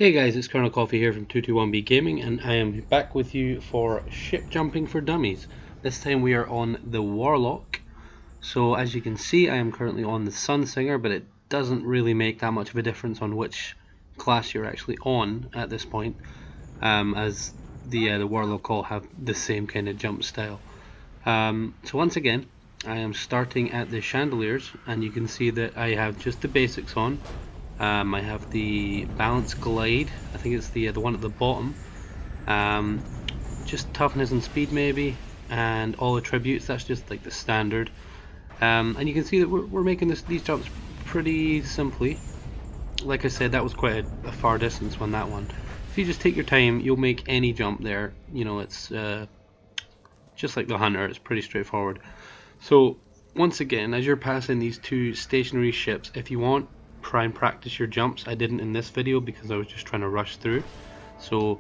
Hey guys, it's Colonel Coffee here from 221B Gaming, and I am back with you for Ship Jumping for Dummies. This time we are on the Warlock. So as you can see, I am currently on the Sunsinger, but it doesn't really make that much of a difference on which class you're actually on at this point, as the Warlock all have the same kind of jump style. So once again, I am starting at the Chandeliers, and you can see that I have just the basics on. I have the balance glide, I think it's the one at the bottom, just toughness and speed maybe, and all attributes. That's just like the standard, and you can see that we're making these jumps pretty simply. Like I said, that was quite a far distance on that one. If you just take your time, you'll make any jump there. You know, it's just like the Hunter, it's pretty straightforward. So once again, as you're passing these two stationary ships, if you want, try and practice your jumps. I didn't in this video because I was just trying to rush through. So,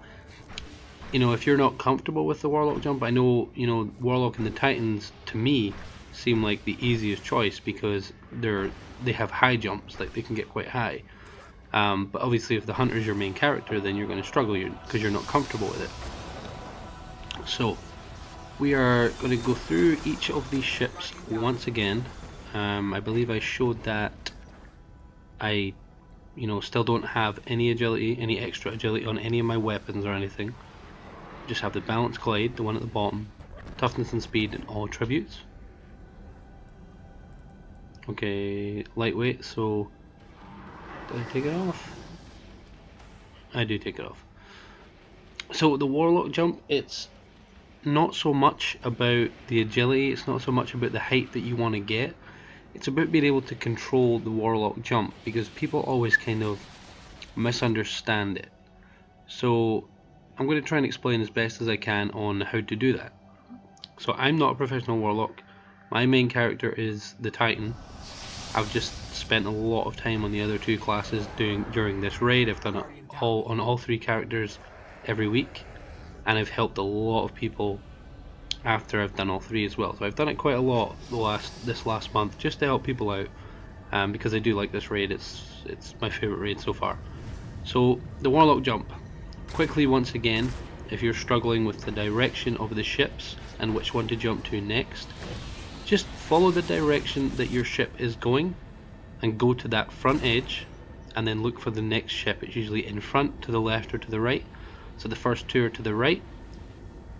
you know, if you're not comfortable with the Warlock jump, I know, you know, Warlock and the Titans to me seem like the easiest choice because they have high jumps, like they can get quite high. But obviously if the Hunter is your main character, then you're going to struggle because you're not comfortable with it. So we are going to go through each of these ships once again. I believe I showed that I, you know, still don't have any agility, any extra agility on any of my weapons or anything. Just have the balance glide, the one at the bottom, toughness and speed, and all attributes. Okay, lightweight, so did I take it off? I do take it off. So the Warlock jump, it's not so much about the agility, it's not so much about the height that you want to get. It's about being able to control the Warlock jump, because people always kind of misunderstand it. So I'm going to try and explain as best as I can on how to do that. So I'm not a professional Warlock. My main character is the Titan. I've just spent a lot of time on the other two classes during this raid. I've done it on all three characters every week, and I've helped a lot of people after I've done all three as well. So I've done it quite a lot this last month just to help people out, because I do like this raid. It's my favourite raid so far. So the Warlock jump. Quickly once again, if you're struggling with the direction of the ships and which one to jump to next, just follow the direction that your ship is going and go to that front edge, and then look for the next ship. It's usually in front, to the left, or to the right. So the first two are to the right,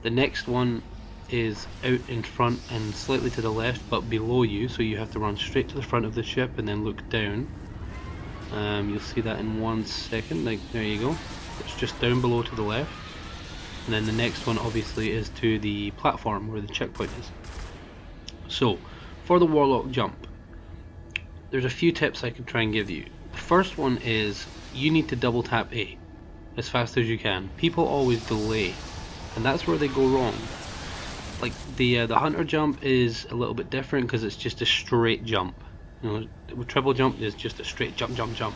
the next one is out in front and slightly to the left but below you, so you have to run straight to the front of the ship and then look down. You'll see that in 1 second. Like, there you go, it's just down below to the left. And then the next one obviously is to the platform where the checkpoint is. So for the Warlock jump, there's a few tips I can try and give you. The first one is you need to double tap A as fast as you can. People always delay, and that's where they go wrong. Like the Hunter jump is a little bit different because it's just a straight jump. You know, with triple jump is just a straight jump, jump, jump.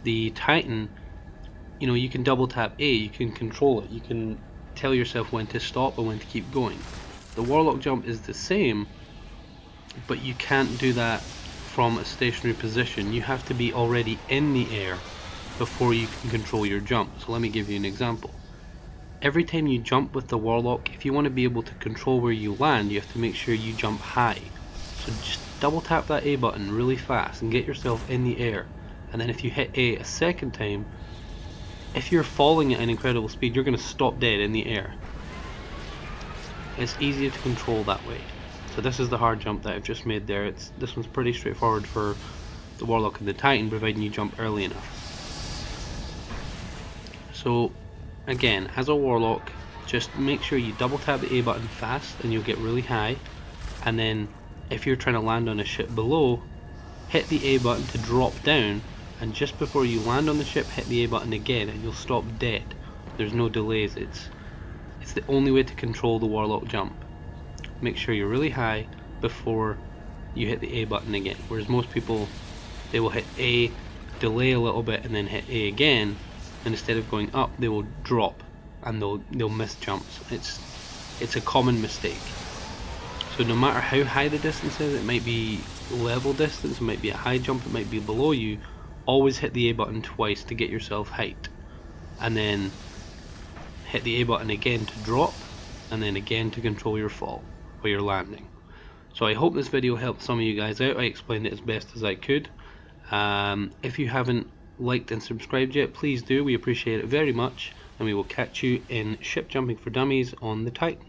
The Titan, you know, you can double tap A, you can control it, you can tell yourself when to stop and when to keep going. The Warlock jump is the same, but you can't do that from a stationary position. You have to be already in the air before you can control your jump. So let me give you an example. Every time you jump with the Warlock, if you want to be able to control where you land, you have to make sure you jump high. So just double tap that A button really fast and get yourself in the air. And then if you hit A a second time, if you're falling at an incredible speed, you're going to stop dead in the air. It's easier to control that way. So this is the hard jump that I've just made there. This one's pretty straightforward for the Warlock and the Titan, providing you jump early enough. So again, as a Warlock, just make sure you double tap the A button fast and you'll get really high. And then if you're trying to land on a ship below, hit the A button to drop down, and just before you land on the ship, hit the A button again and you'll stop dead. There's no delays. It's the only way to control the Warlock jump. Make sure you're really high before you hit the A button again, whereas most people, they will hit A, delay a little bit, and then hit A again, and instead of going up, they will drop and they'll miss jumps. It's a common mistake. So no matter how high the distance is, it might be level distance, it might be a high jump, it might be below you, always hit the A button twice to get yourself height. and then hit the A button again to drop, and then again to control your fall or your landing. So I hope this video helped some of you guys out. I explained it as best as I could. If you haven't liked and subscribed yet, please do. We appreciate it very much, and we will catch you in Ship Jumping for Dummies on the Titan.